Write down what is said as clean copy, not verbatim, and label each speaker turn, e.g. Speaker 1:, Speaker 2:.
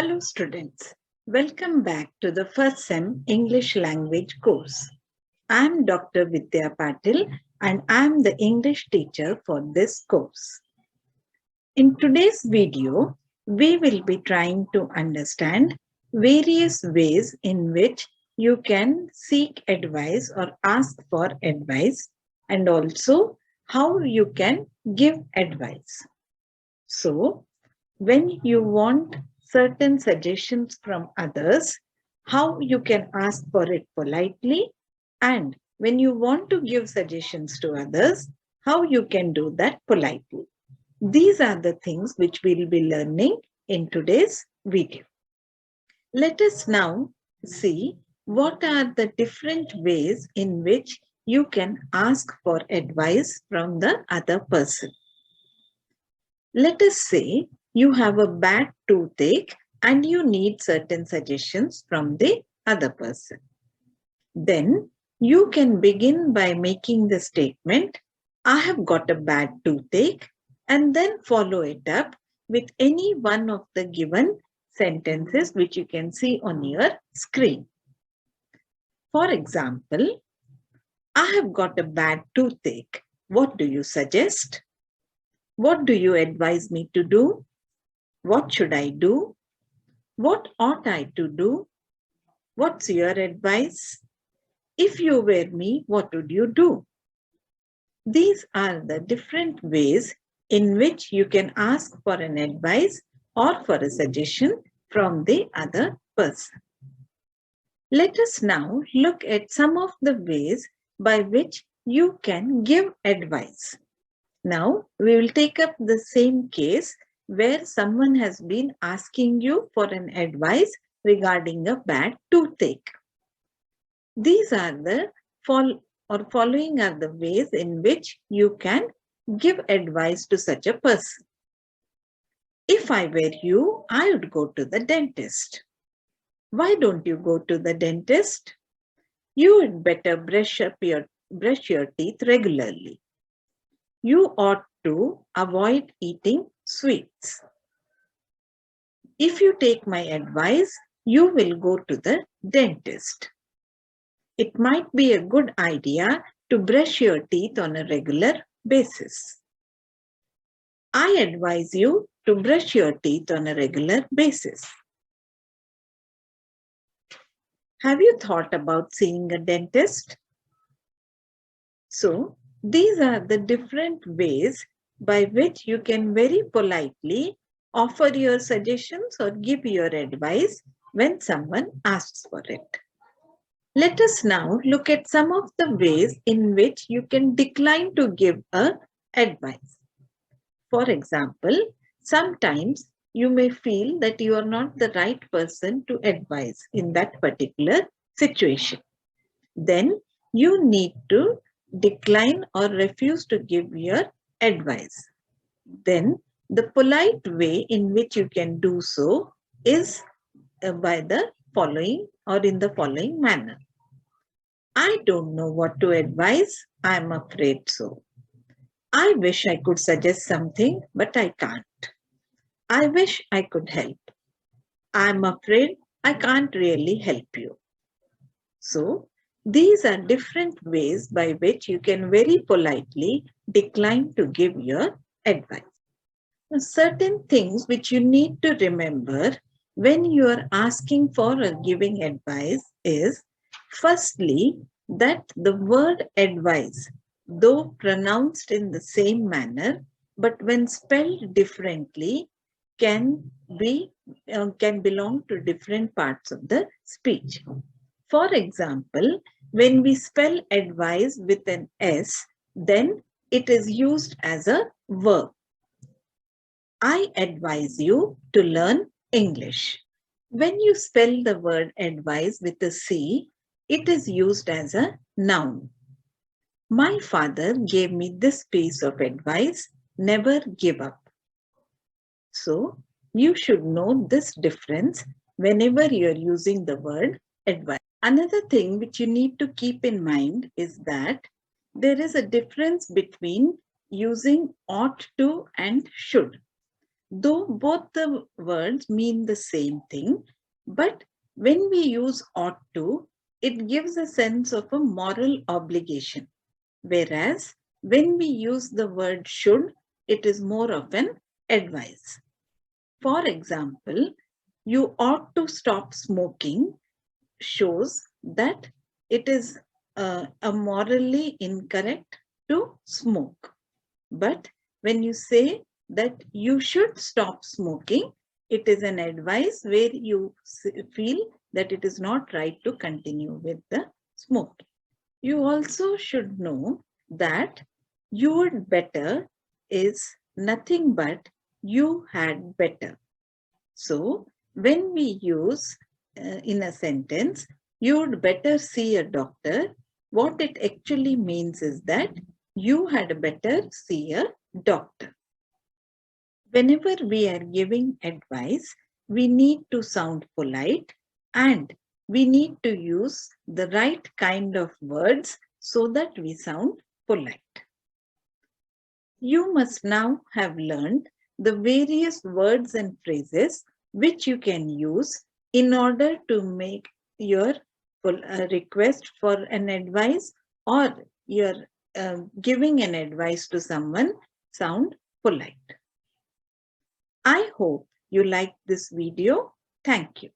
Speaker 1: Hello students, welcome back to the first SEM English language course. I am Dr. Vidya Patil and I am the English teacher for this course. In today's video, we will be trying to understand various ways in which you can seek advice or ask for advice and also how you can give advice. So, when you want certain suggestions from others, how you can ask for it politely, and when you want to give suggestions to others, how you can do that politely. These are the things which we'll be learning in today's video. Let us now see what are the different ways in which you can ask for advice from the other person. Let us say you have a bad toothache and you need certain suggestions from the other person. Then you can begin by making the statement, I have got a bad toothache, and then follow it up with any one of the given sentences which you can see on your screen. For example, I have got a bad toothache. What do you suggest? What do you advise me to do? What should I do? What ought I to do? What's your advice? If you were me, what would you do? These are the different ways in which you can ask for an advice or for a suggestion from the other person. Let us now look at some of the ways by which you can give advice. Now, we will take up the same case where someone has been asking you for an advice regarding a bad toothache. These are the following are the ways in which you can give advice to such a person. If I were you, I would go to the dentist. Why don't you go to the dentist? You would better brush your teeth regularly. You ought to avoid eating sweets. If you take my advice, you will go to the dentist. It might be a good idea to brush your teeth on a regular basis. I advise you to brush your teeth on a regular basis. Have you thought about seeing a dentist? So, these are the different ways by which you can very politely offer your suggestions or give your advice when someone asks for it. Let us now look at some of the ways in which you can decline to give advice. For example, sometimes you may feel that you are not the right person to advise in that particular situation. Then you need to decline or refuse to give your advice. Then the polite way in which you can do so is by the following or in the following manner. I don't know what to advise. I am afraid so. I wish I could suggest something, but I can't. I wish I could help. I am afraid I can't really help you. So, these are different ways by which you can very politely decline to give your advice. Now, certain things which you need to remember when you are asking for or giving advice is, firstly, that the word advice, though pronounced in the same manner, but when spelled differently, can belong to different parts of the speech. For example, when we spell advice with an S, then it is used as a verb. I advise you to learn English. When you spell the word advise with a C, it is used as a noun. My father gave me this piece of advice, never give up. So, you should know this difference whenever you are using the word advice. Another thing which you need to keep in mind is that there is a difference between using ought to and should. Though both the words mean the same thing, but when we use ought to, it gives a sense of a moral obligation. Whereas when we use the word should, it is more of an advice. For example, you ought to stop smoking shows that it is a morally incorrect to smoke. But when you say that you should stop smoking, it is an advice where you feel that it is not right to continue with the smoking. You also should know that you'd better is nothing but you had better. So when we use in a sentence, you'd better see a doctor, what it actually means is that you had better see a doctor. Whenever we are giving advice, we need to sound polite and we need to use the right kind of words so that we sound polite. You must now have learned the various words and phrases which you can use in order to make your request for an advice or your giving an advice to someone sound polite. I hope you liked this video. Thank you.